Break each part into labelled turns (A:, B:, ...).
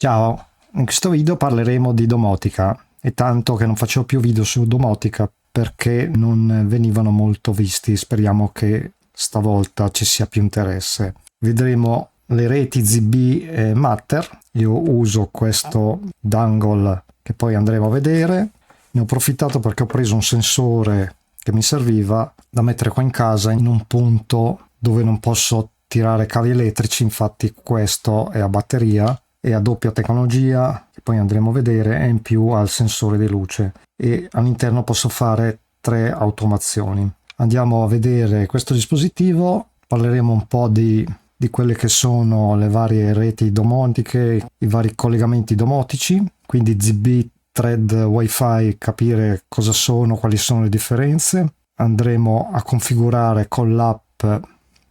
A: Ciao, in questo video parleremo di domotica. È tanto che non facevo più video su domotica perché non venivano molto visti. Speriamo che stavolta ci sia più interesse. Vedremo le reti ZB e Matter. Io uso questo dongle che poi andremo a vedere. Ne ho approfittato perché ho preso un sensore che mi serviva da mettere qua in casa in un punto dove non posso tirare cavi elettrici. Infatti questo è a batteria, è a doppia tecnologia, che poi andremo a vedere, e in più ha il sensore di luce, e all'interno posso fare 3 automazioni. Andiamo a vedere questo dispositivo, parleremo un po' di quelle che sono le varie reti domotiche, i vari collegamenti domotici, quindi ZB, Thread, Wi-Fi, capire cosa sono, quali sono le differenze. Andremo a configurare con l'app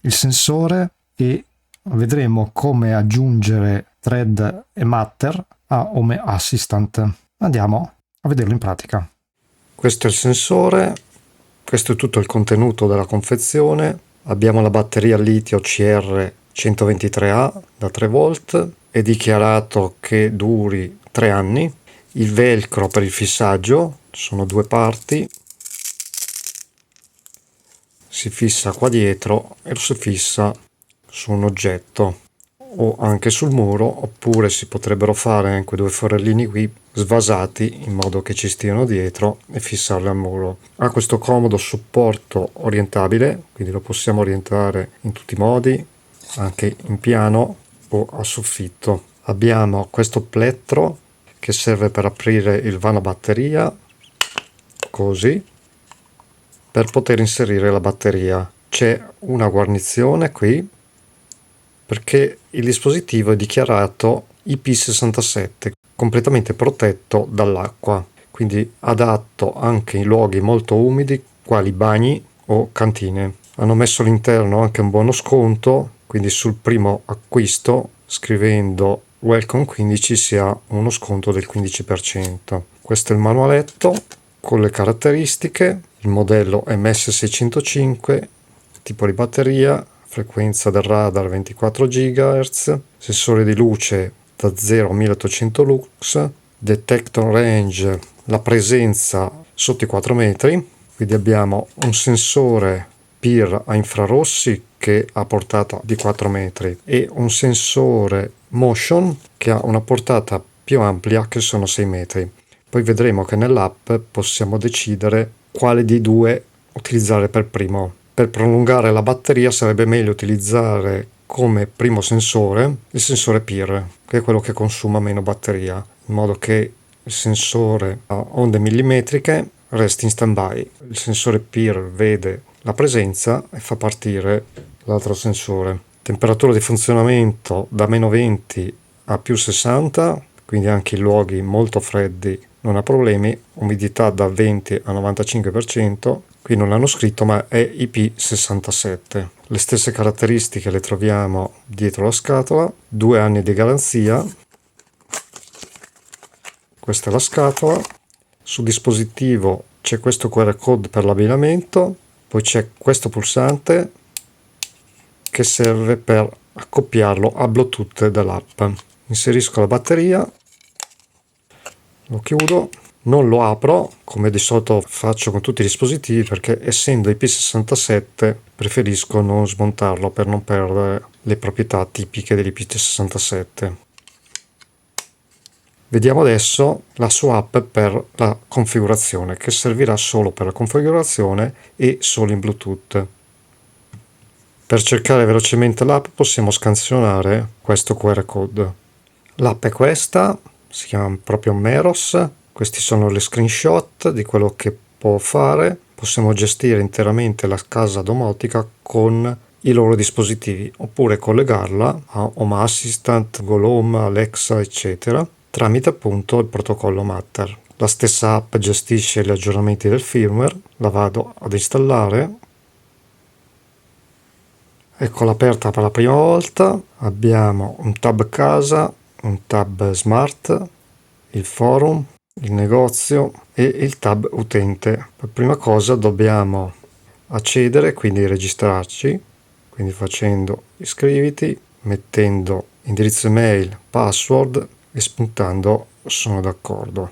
A: il sensore e vedremo come aggiungere Thread e Matter a Home Assistant. Andiamo a vederlo in pratica. Questo è il sensore, questo è tutto il contenuto della confezione. Abbiamo la batteria litio CR 123A da 3 volt, è dichiarato che duri 3 anni. Il velcro per il fissaggio, sono 2 parti, si fissa qua dietro e lo si fissa su un oggetto o anche sul muro, oppure si potrebbero fare anche 2 forellini qui svasati in modo che ci stiano dietro e fissarli al muro. Ha questo comodo supporto orientabile, quindi lo possiamo orientare in tutti i modi, anche in piano o a soffitto. Abbiamo questo plettro che serve per aprire il vano batteria, così, per poter inserire la batteria. C'è una guarnizione qui perché il dispositivo è dichiarato IP67, completamente protetto dall'acqua, quindi adatto anche in luoghi molto umidi quali bagni o cantine. Hanno messo all'interno anche un buono sconto, quindi sul primo acquisto scrivendo Welcome 15 si ha uno sconto del 15%. Questo è il manualetto con le caratteristiche, il modello MS605, tipo di batteria, frequenza del radar 24 GHz, sensore di luce da 0 a 1800 lux, detector range, la presenza sotto i 4 metri, quindi abbiamo un sensore PIR a infrarossi che ha portata di 4 metri e un sensore motion che ha una portata più ampia che sono 6 metri. Poi vedremo che nell'app possiamo decidere quale di due utilizzare per primo. Per prolungare la batteria sarebbe meglio utilizzare come primo sensore il sensore PIR, che è quello che consuma meno batteria, in modo che il sensore a onde millimetriche resti in stand-by. Il sensore PIR vede la presenza e fa partire l'altro sensore. Temperatura di funzionamento da meno 20 a più 60, quindi anche in luoghi molto freddi non ha problemi. Umidità da 20 a 95%, qui non l'hanno scritto ma è IP67. Le stesse caratteristiche le troviamo dietro la scatola, 2 anni di garanzia. Questa è la scatola. Sul dispositivo c'è questo QR code per l'abbinamento, poi c'è questo pulsante che serve per accoppiarlo a Bluetooth dall'app. Inserisco la batteria, lo chiudo, non lo apro come di solito faccio con tutti i dispositivi perché essendo IP67 preferisco non smontarlo per non perdere le proprietà tipiche dell'IP67. Vediamo adesso la sua app per la configurazione, che servirà solo per la configurazione e solo in Bluetooth. Per cercare velocemente l'app possiamo scansionare questo QR code. L'app è questa, si chiama proprio Meros. Questi sono le screenshot di quello che può fare. Possiamo gestire interamente la casa domotica con i loro dispositivi oppure collegarla a Home Assistant, Google Home, Alexa, eccetera, tramite appunto il protocollo Matter. La stessa app gestisce gli aggiornamenti del firmware. La vado ad installare. Eccola aperta per la prima volta. Abbiamo un tab casa, un tab smart, il forum, il negozio e il tab utente. Per prima cosa dobbiamo accedere, quindi registrarci, quindi facendo iscriviti, mettendo indirizzo email, password, e spuntando sono d'accordo.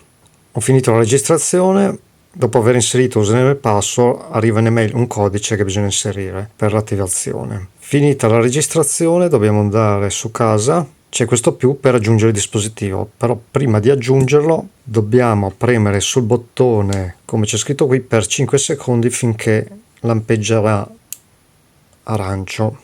A: Ho finito la registrazione. Dopo aver inserito username e password arriva in email un codice che bisogna inserire per l'attivazione. Finita la registrazione dobbiamo andare su casa, c'è questo più per aggiungere il dispositivo, però prima di aggiungerlo dobbiamo premere sul bottone come c'è scritto qui per 5 secondi finché lampeggerà arancio.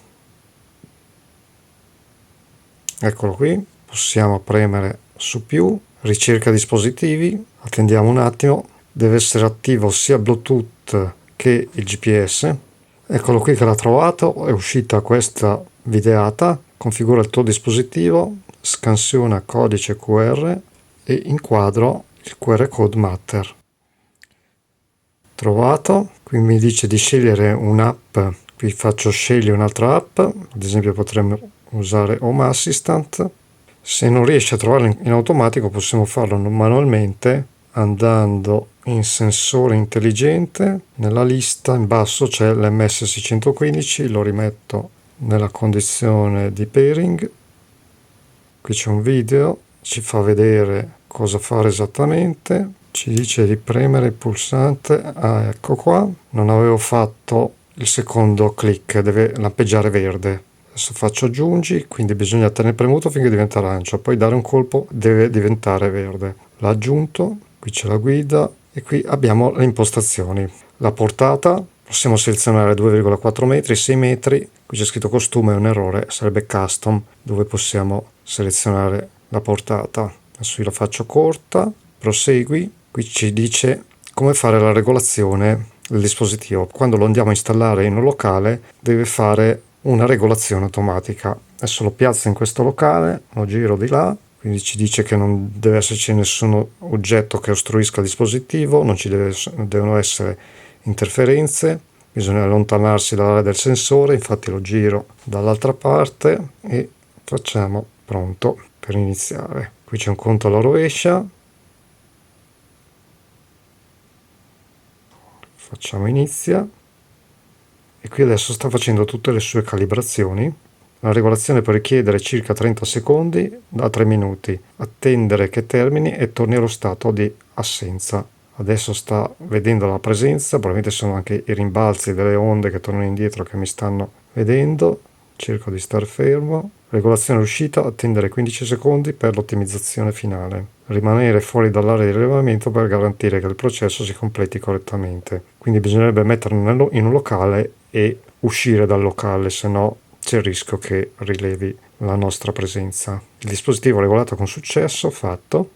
A: Eccolo qui, possiamo premere su più, ricerca dispositivi, attendiamo un attimo. Deve essere attivo sia Bluetooth che il GPS. Eccolo qui che l'ha trovato, è uscita questa videata. Configura il tuo dispositivo, scansiona codice QR e inquadro il QR code Matter. Trovato, qui mi dice di scegliere un'app, qui faccio scegli un'altra app, ad esempio potremmo usare Home Assistant. Se non riesce a trovarlo in automatico possiamo farlo manualmente andando in sensore intelligente. Nella lista in basso c'è l'MS615, lo rimetto nella condizione di pairing. Qui c'è un video, ci fa vedere cosa fare esattamente, ci dice di premere il pulsante. Ecco qua, non avevo fatto il secondo clic, deve lampeggiare verde. Adesso faccio aggiungi, quindi bisogna tenere premuto finché diventa arancio, poi dare un colpo, deve diventare verde. L'ho aggiunto. Qui c'è la guida e qui abbiamo le impostazioni. La portata, possiamo selezionare 2,4 metri, 6 metri, qui c'è scritto costume, è un errore, sarebbe custom, dove possiamo selezionare la portata. Adesso io la faccio corta, prosegui, qui ci dice come fare la regolazione del dispositivo. Quando lo andiamo a installare in un locale deve fare una regolazione automatica. Adesso lo piazzo in questo locale, lo giro di là. Quindi ci dice che non deve esserci nessun oggetto che ostruisca il dispositivo, non ci devono essere interferenze, bisogna allontanarsi dall'area del sensore, infatti lo giro dall'altra parte e facciamo pronto per iniziare. Qui c'è un conto alla rovescia, facciamo inizia e qui adesso sta facendo tutte le sue calibrazioni. La regolazione può richiedere circa 30 secondi da 3 minuti, attendere che termini e torni allo stato di assenza. Adesso sta vedendo la presenza, probabilmente sono anche i rimbalzi delle onde che tornano indietro che mi stanno vedendo. Cerco di star fermo. Regolazione uscita, attendere 15 secondi per l'ottimizzazione finale. Rimanere fuori dall'area di rilevamento per garantire che il processo si completi correttamente. Quindi bisognerebbe metterlo in un locale e uscire dal locale, se no c'è il rischio che rilevi la nostra presenza. Il dispositivo regolato con successo, fatto,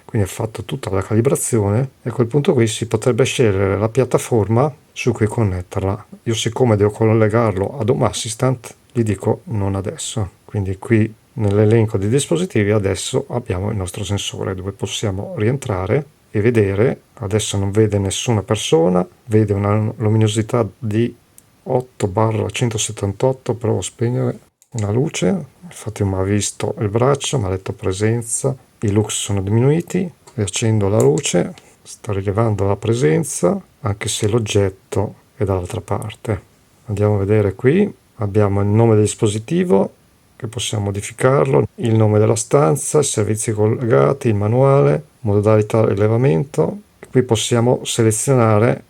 A: quindi ha fatto tutta la calibrazione e a quel punto qui si potrebbe scegliere la piattaforma su cui connetterla. Io siccome devo collegarlo ad Home Assistant gli dico non adesso, quindi qui nell'elenco di dispositivi adesso abbiamo il nostro sensore dove possiamo rientrare e vedere. Adesso non vede nessuna persona, vede una luminosità di 8/178, provo a spegnere una luce, infatti mi ha visto il braccio, mi ha detto presenza, i lux sono diminuiti, riaccendo la luce, sta rilevando la presenza anche se l'oggetto è dall'altra parte. Andiamo a vedere qui, abbiamo il nome del dispositivo che possiamo modificarlo, il nome della stanza, i servizi collegati, il manuale, modalità rilevamento. Qui possiamo selezionare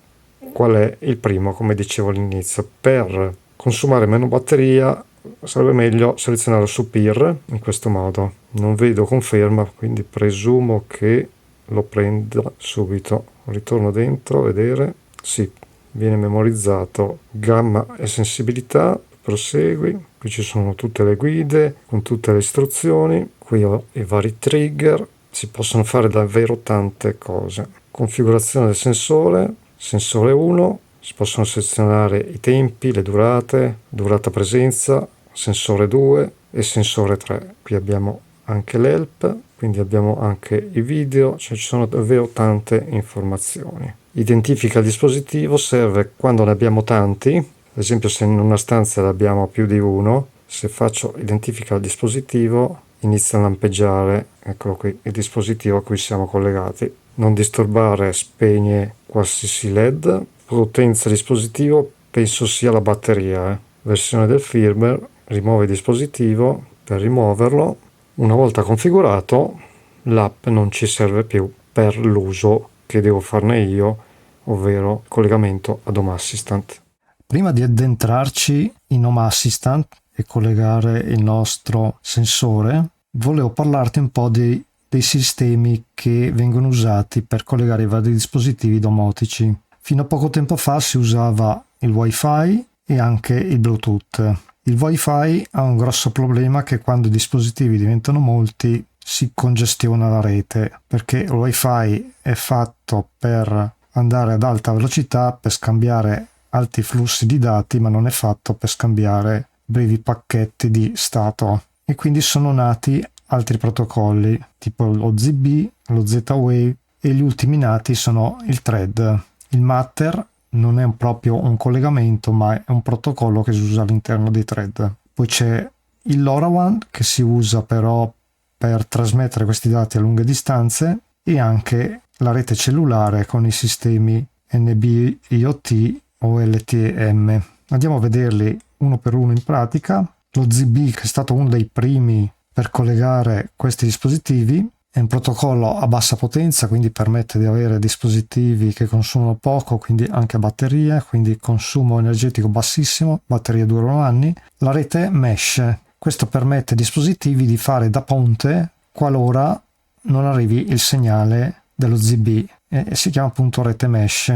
A: qual è il primo, come dicevo all'inizio. Per consumare meno batteria sarebbe meglio selezionare su PIR in questo modo. Non vedo conferma, quindi presumo che lo prenda subito. Ritorno dentro a vedere. Sì, viene memorizzato gamma e sensibilità. Prosegui. Qui ci sono tutte le guide con tutte le istruzioni. Qui ho i vari trigger. Si possono fare davvero tante cose. Configurazione del sensore. Sensore 1, si possono selezionare i tempi, le durate, durata presenza, sensore 2 e sensore 3. Qui abbiamo anche l'help, quindi abbiamo anche i video, cioè ci sono davvero tante informazioni. Identifica il dispositivo, serve quando ne abbiamo tanti, ad esempio se in una stanza ne abbiamo più di uno, se faccio identifica il dispositivo inizia a lampeggiare, eccolo qui, il dispositivo a cui siamo collegati. Non disturbare spegne qualsiasi LED. Potenza dispositivo penso sia la batteria. Versione del firmware, rimuove il dispositivo. Per rimuoverlo, una volta configurato, l'app non ci serve più per l'uso che devo farne io, ovvero collegamento ad Home Assistant.
B: Prima di addentrarci in Home Assistant e collegare il nostro sensore, volevo parlarti un po' dei sistemi che vengono usati per collegare i vari dispositivi domotici. Fino a poco tempo fa si usava il Wi-Fi e anche il Bluetooth. Il Wi-Fi ha un grosso problema, che quando i dispositivi diventano molti si congestiona la rete, perché il Wi-Fi è fatto per andare ad alta velocità, per scambiare alti flussi di dati, ma non è fatto per scambiare brevi pacchetti di stato, e quindi sono nati altri protocolli tipo lo ZigBee, lo Z-Wave, e gli ultimi nati sono il Thread. Il Matter non è proprio un collegamento, ma è un protocollo che si usa all'interno dei Thread. Poi c'è il LoRaWAN, che si usa però per trasmettere questi dati a lunghe distanze, e anche la rete cellulare con i sistemi NB-IoT o LTE-M. Andiamo a vederli uno per uno in pratica. Lo ZigBee, che è stato uno dei primi per collegare questi dispositivi, è un protocollo a bassa potenza, quindi permette di avere dispositivi che consumano poco, quindi anche batterie, quindi consumo energetico bassissimo, batterie durano anni. La rete mesh, questo permette ai dispositivi di fare da ponte qualora non arrivi il segnale dello ZigBee, e si chiama appunto rete mesh.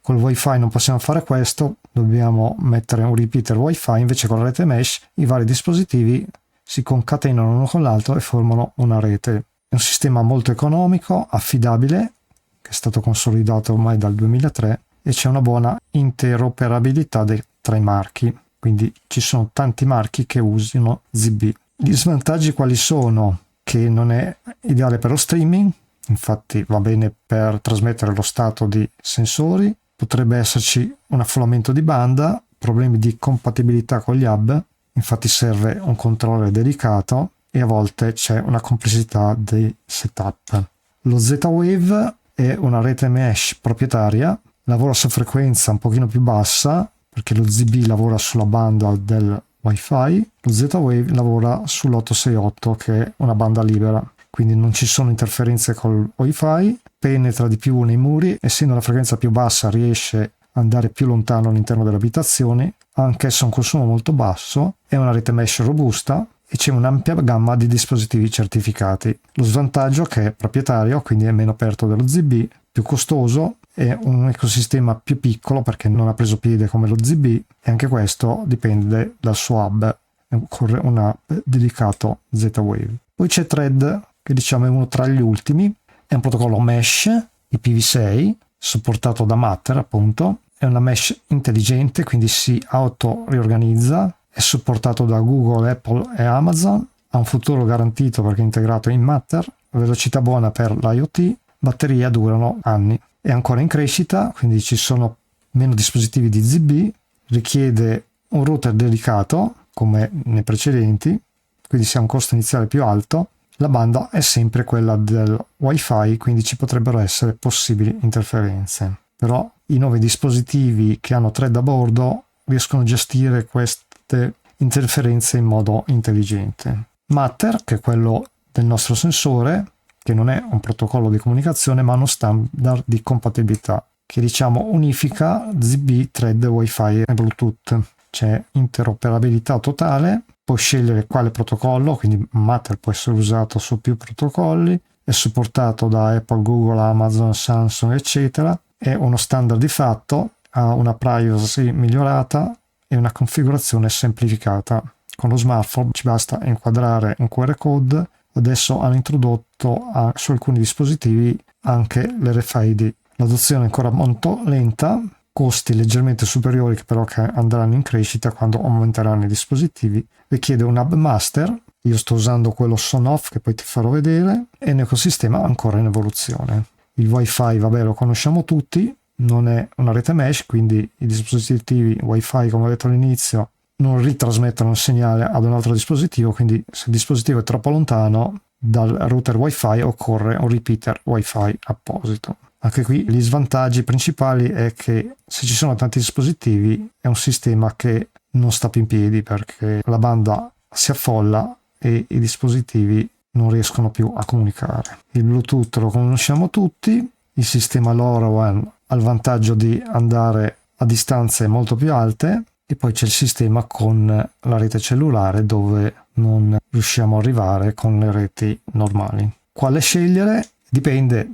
B: Col Wi-Fi non possiamo fare questo, dobbiamo mettere un repeater Wi-Fi. Invece con la rete mesh i vari dispositivi si concatenano l'uno con l'altro e formano una rete. È un sistema molto economico, affidabile, che è stato consolidato ormai dal 2003, e c'è una buona interoperabilità tra i marchi, quindi ci sono tanti marchi che usano ZigBee. Gli svantaggi quali sono? Che non è ideale per lo streaming, infatti va bene per trasmettere lo stato di sensori. Potrebbe esserci un affollamento di banda, problemi di compatibilità con gli hub, infatti serve un controller dedicato, e a volte c'è una complessità di setup. Lo Z-Wave è una rete mesh proprietaria, lavora su frequenza un pochino più bassa, perché lo ZigBee lavora sulla banda del Wi-Fi, lo Z-Wave lavora sull'868, che è una banda libera, quindi non ci sono interferenze col Wi-Fi, penetra di più nei muri, essendo la frequenza più bassa riesce ad andare più lontano all'interno delle abitazioni, anch'esso ha un consumo molto basso, è una rete mesh robusta e c'è un'ampia gamma di dispositivi certificati. Lo svantaggio è che è proprietario, quindi è meno aperto dello ZigBee, più costoso, è un ecosistema più piccolo perché non ha preso piede come lo ZigBee, e anche questo dipende dal suo hub, occorre un hub dedicato Z-Wave. Poi c'è Thread, che diciamo è uno tra gli ultimi, è un protocollo mesh IPv6 supportato da Matter, appunto, è una mesh intelligente, quindi si auto riorganizza, è supportato da Google, Apple e Amazon, ha un futuro garantito perché è integrato in Matter, velocità buona per l'IoT, batterie durano anni. È ancora in crescita, quindi ci sono meno dispositivi di ZigBee, richiede un router dedicato come nei precedenti, quindi si ha un costo iniziale più alto. La banda è sempre quella del Wi-Fi, quindi ci potrebbero essere possibili interferenze. Però i nuovi dispositivi che hanno Thread a bordo riescono a gestire queste interferenze in modo intelligente. Matter, che è quello del nostro sensore, che non è un protocollo di comunicazione ma uno standard di compatibilità, che diciamo unifica ZigBee, Thread, Wi-Fi e Bluetooth. C'è interoperabilità totale, puoi scegliere quale protocollo, quindi Matter può essere usato su più protocolli, è supportato da Apple, Google, Amazon, Samsung, eccetera, è uno standard di fatto, ha una privacy migliorata e una configurazione semplificata. Con lo smartphone ci basta inquadrare un QR code, adesso hanno introdotto su alcuni dispositivi anche l'RFID. L'adozione è ancora molto lenta, costi leggermente superiori, però che andranno in crescita quando aumenteranno i dispositivi, richiede un hub master, io sto usando quello Sonoff che poi ti farò vedere, e un ecosistema ancora in evoluzione. Il Wi-Fi, vabbè, lo conosciamo tutti, non è una rete mesh, quindi i dispositivi Wi-Fi, come ho detto all'inizio, non ritrasmettono il segnale ad un altro dispositivo, quindi se il dispositivo è troppo lontano dal router Wi-Fi occorre un repeater Wi-Fi apposito. Anche qui gli svantaggi principali è che se ci sono tanti dispositivi è un sistema che non sta più in piedi, perché la banda si affolla e i dispositivi non riescono più a comunicare. Il Bluetooth lo conosciamo tutti, il sistema LoRaWAN ha il vantaggio di andare a distanze molto più alte, e poi c'è il sistema con la rete cellulare dove non riusciamo ad arrivare con le reti normali. Quale scegliere? Dipende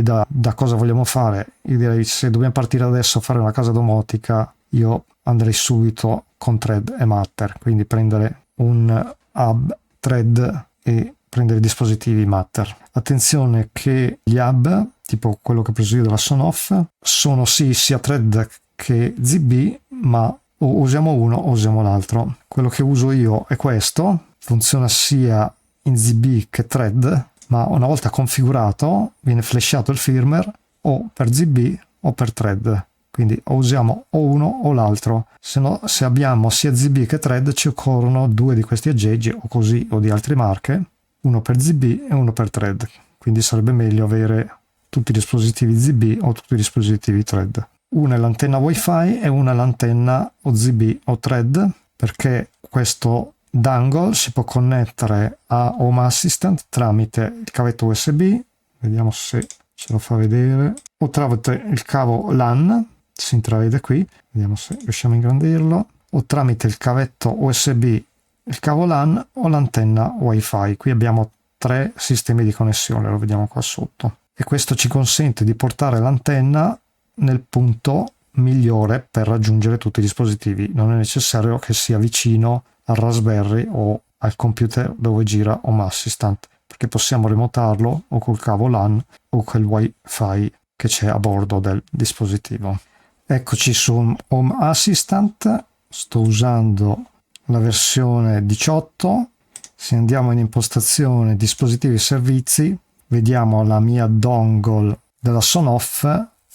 B: da cosa vogliamo fare. Io direi, se dobbiamo partire adesso a fare una casa domotica, io andrei subito con Thread e Matter, quindi prendere un hub Thread e prendere dispositivi Matter. Attenzione che gli hub, tipo quello che ho preso io della Sonoff, sono sì sia Thread che ZigBee, ma o usiamo uno o usiamo l'altro. Quello che uso io è questo, funziona sia in ZigBee che Thread, ma una volta configurato viene flashato il firmware o per ZigBee o per Thread, quindi o usiamo o uno o l'altro. Se abbiamo sia ZigBee che Thread ci occorrono due di questi aggeggi, o così o di altre marche, uno per ZigBee e uno per Thread, quindi sarebbe meglio avere tutti i dispositivi ZigBee o tutti i dispositivi Thread. Una è l'antenna Wi-Fi e una è l'antenna o ZigBee o Thread, perché questo dongle si può connettere a Home Assistant tramite il cavetto USB, vediamo se ce lo fa vedere, o tramite il cavo LAN, si intravede qui, vediamo se riusciamo a ingrandirlo, o tramite il cavetto USB, il cavo LAN o l'antenna Wi-Fi. Qui abbiamo 3 sistemi di connessione, lo vediamo qua sotto, e questo ci consente di portare l'antenna nel punto migliore per raggiungere tutti i dispositivi. Non è necessario che sia vicino al Raspberry o al computer dove gira Home Assistant, perché possiamo remotarlo o col cavo LAN o col Wi-Fi che c'è a bordo del dispositivo. Eccoci su Home Assistant, sto usando la versione 18. Se andiamo in impostazione dispositivi e servizi, vediamo la mia dongle della Sonoff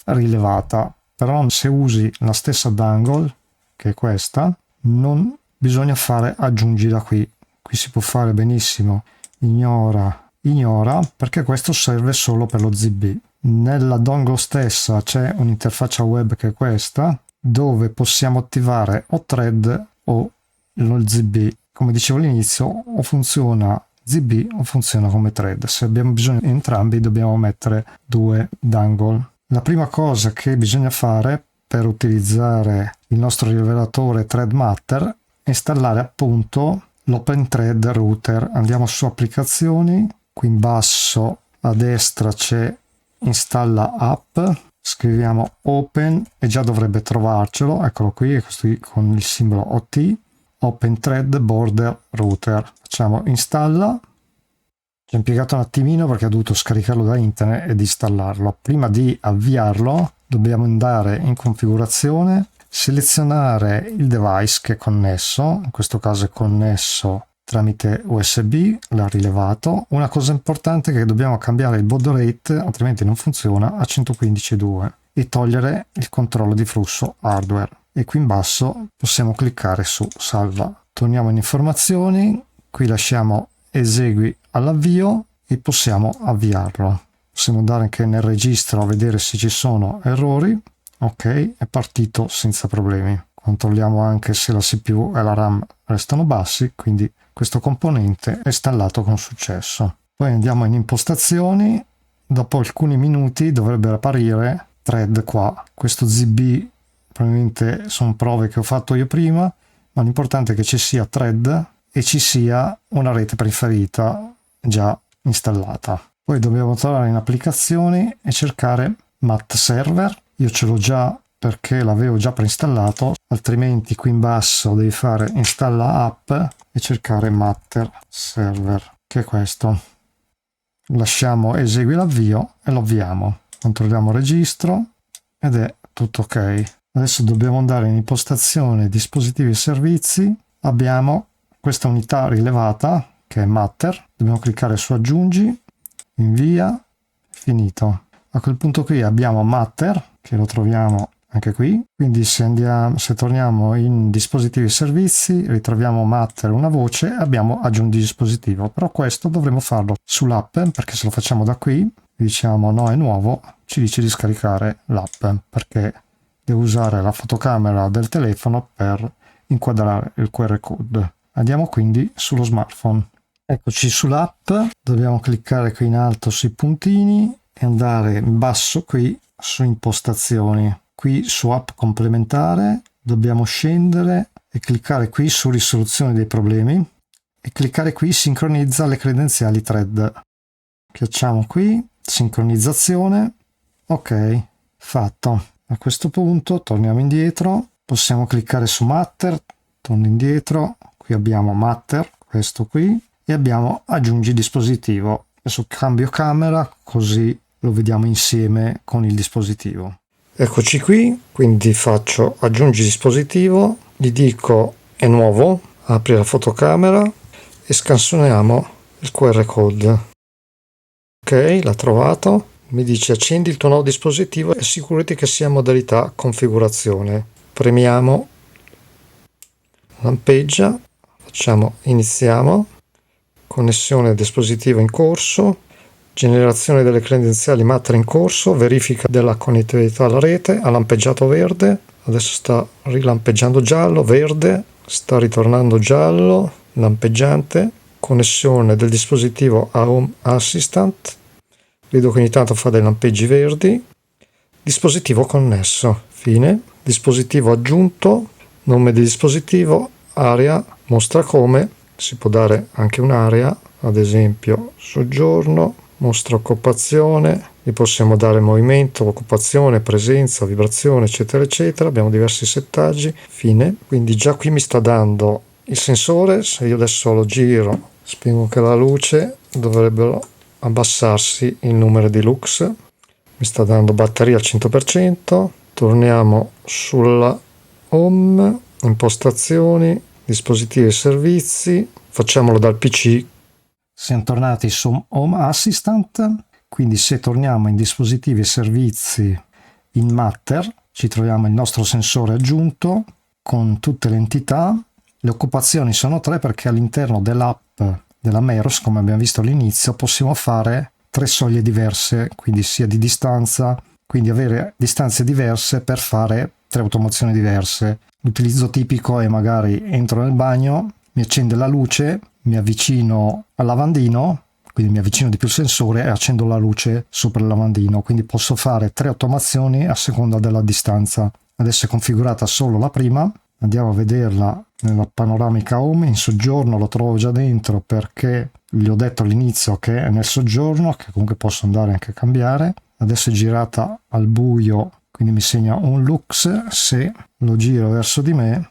B: rilevata, però se usi la stessa dongle, che è questa, non bisogna fare aggiungi da qui si può fare benissimo ignora, perché questo serve solo per lo ZigBee. Nella dongle stessa c'è un'interfaccia web che è questa, dove possiamo attivare o Thread o lo ZigBee. Come dicevo all'inizio, o funziona ZigBee o funziona come Thread. Se abbiamo bisogno di entrambi dobbiamo mettere 2 dongle. La prima cosa che bisogna fare per utilizzare il nostro rivelatore Thread Matter è installare appunto l'OpenThread Router. Andiamo su applicazioni, qui in basso a destra c'è installa app, scriviamo open e già dovrebbe trovarcelo, eccolo qui, è questo qui con il simbolo OT, OpenThread Border Router. Facciamo installa. Ci è impiegato un attimino perché ho dovuto scaricarlo da internet ed installarlo. Prima di avviarlo dobbiamo andare in configurazione, selezionare il device che è connesso, in questo caso è connesso tramite USB, l'ha rilevato. Una cosa importante è che dobbiamo cambiare il baud rate, altrimenti non funziona, a 115.2 e togliere il controllo di flusso hardware. E qui in basso possiamo cliccare su salva. Torniamo in informazioni, qui lasciamo esegui all'avvio e possiamo avviarlo. Possiamo andare anche nel registro a vedere se ci sono errori. Ok, è partito senza problemi. Controlliamo anche se la CPU e la RAM restano bassi, quindi questo componente è installato con successo. Poi andiamo in impostazioni, dopo alcuni minuti dovrebbe apparire Thread qua. Questo ZigBee probabilmente sono prove che ho fatto io prima, ma l'importante è che ci sia Thread e ci sia una rete preferita già installata. Poi dobbiamo tornare in applicazioni e cercare Mat Server. Io ce l'ho già perché l'avevo già preinstallato, altrimenti qui in basso devi fare installa app e cercare Matter Server, che è questo. Lasciamo esegui l'avvio e lo avviamo. Controlliamo registro ed è tutto ok. Adesso dobbiamo andare in impostazione dispositivi e servizi. Abbiamo questa unità rilevata che è Matter, dobbiamo cliccare su aggiungi, invia, finito. A quel punto qui abbiamo Matter, che lo troviamo anche qui, quindi se torniamo in dispositivi e servizi ritroviamo Matter una voce e abbiamo aggiungi dispositivo, però questo dovremo farlo sull'app, perché se lo facciamo da qui diciamo no è nuovo, ci dice di scaricare l'app perché devo usare la fotocamera del telefono per inquadrare il QR code. Andiamo quindi sullo smartphone. Eccoci sull'app, dobbiamo cliccare qui in alto sui puntini e andare in basso qui su impostazioni. Qui su app complementare dobbiamo scendere e cliccare qui su risoluzione dei problemi e cliccare qui sincronizza le credenziali thread. Schiacciamo qui, sincronizzazione, ok, fatto. A questo punto torniamo indietro, possiamo cliccare su Matter, torno indietro, qui abbiamo Matter, questo qui, e abbiamo aggiungi dispositivo. Adesso cambio camera così lo vediamo insieme con il dispositivo.
A: Eccoci qui, quindi faccio aggiungi dispositivo, gli dico è nuovo, apri la fotocamera e scansioniamo il QR code. Ok, l'ha trovato, mi dice accendi il tuo nuovo dispositivo e assicurati che sia in modalità configurazione. Premiamo, lampeggia, facciamo iniziamo, connessione dispositivo in corso, generazione delle credenziali Matter in corso, verifica della connettività alla rete, ha lampeggiato verde, adesso sta rilampeggiando giallo, verde, sta ritornando giallo, lampeggiante, connessione del dispositivo a Home Assistant, vedo che ogni tanto fa dei lampeggi verdi, dispositivo connesso, fine, dispositivo aggiunto, nome del dispositivo, area, mostra come, si può dare anche un'area, ad esempio soggiorno, mostra occupazione, gli possiamo dare movimento, occupazione, presenza, vibrazione, eccetera, eccetera. Abbiamo diversi settaggi, fine. Quindi già qui mi sta dando il sensore, se io adesso lo giro, spengo anche la luce, dovrebbero abbassarsi il numero di lux. Mi sta dando batteria al 100%. Torniamo sulla home, impostazioni, dispositivi e servizi, facciamolo dal PC.
B: Siamo tornati su Home Assistant, quindi se torniamo in dispositivi e servizi in Matter ci troviamo il nostro sensore aggiunto con tutte le entità. Le occupazioni sono 3 perché all'interno dell'app della Meros, come abbiamo visto all'inizio, possiamo fare 3 soglie diverse, quindi sia di distanza, quindi avere distanze diverse per fare 3 automazioni diverse. L'utilizzo tipico è magari entro nel bagno, mi accende la luce, mi avvicino al lavandino, quindi mi avvicino di più il sensore e accendo la luce sopra il lavandino, quindi posso fare 3 automazioni a seconda della distanza. Adesso è configurata solo la prima, andiamo a vederla nella panoramica home. In soggiorno lo trovo già dentro perché gli ho detto all'inizio che è nel soggiorno, che comunque posso andare anche a cambiare. Adesso è girata al buio, quindi mi segna un lux. Se lo giro verso di me,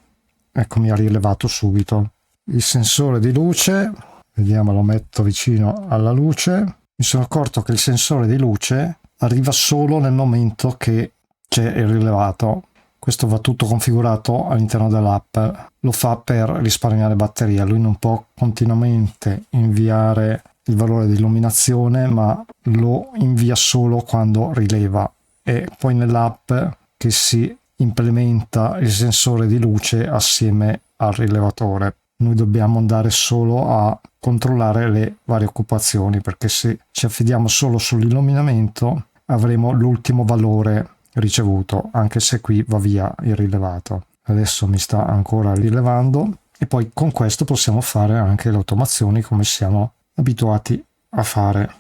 B: ecco, mi ha rilevato subito il sensore di luce. Vediamo, lo metto vicino alla luce. Mi sono accorto che il sensore di luce arriva solo nel momento che c'è il rilevato. Questo va tutto configurato all'interno dell'app. Lo fa per risparmiare batteria. Lui non può continuamente inviare il valore di illuminazione, ma lo invia solo quando rileva. E poi nell'app che si implementa il sensore di luce assieme al rilevatore. Noi dobbiamo andare solo a controllare le varie occupazioni, perché se ci affidiamo solo sull'illuminamento avremo l'ultimo valore ricevuto, anche se qui va via il rilevato. Adesso mi sta ancora rilevando e poi con questo possiamo fare anche le automazioni come siamo abituati a fare.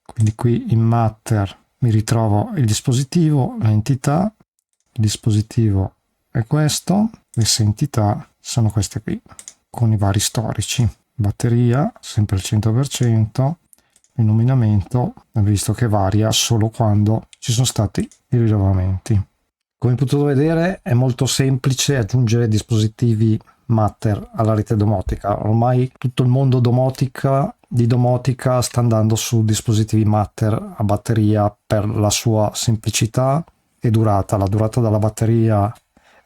B: Quindi qui in Matter mi ritrovo il dispositivo, l'entità, il dispositivo è questo, le 6 entità sono queste qui, con i vari storici. Batteria, sempre al 100%, illuminamento, visto che varia solo quando ci sono stati i rilevamenti. Come potete vedere è molto semplice aggiungere dispositivi Matter alla rete domotica. Ormai tutto il mondo di domotica sta andando su dispositivi Matter a batteria per la sua semplicità e durata. La durata della batteria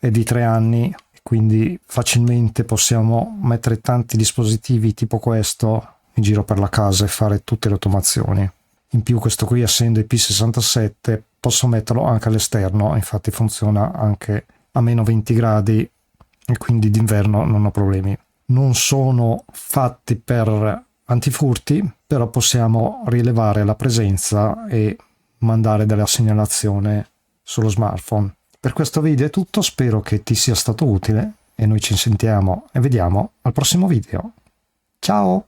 B: è di 3 anni, quindi facilmente possiamo mettere tanti dispositivi tipo questo in giro per la casa e fare tutte le automazioni. In più questo qui, essendo IP67, posso metterlo anche all'esterno, infatti funziona anche a meno 20 gradi e quindi d'inverno non ho problemi. Non sono fatti per antifurti, però possiamo rilevare la presenza e mandare della segnalazione sullo smartphone. Per questo video è tutto, spero che ti sia stato utile e noi ci sentiamo e vediamo al prossimo video. Ciao! Ciao!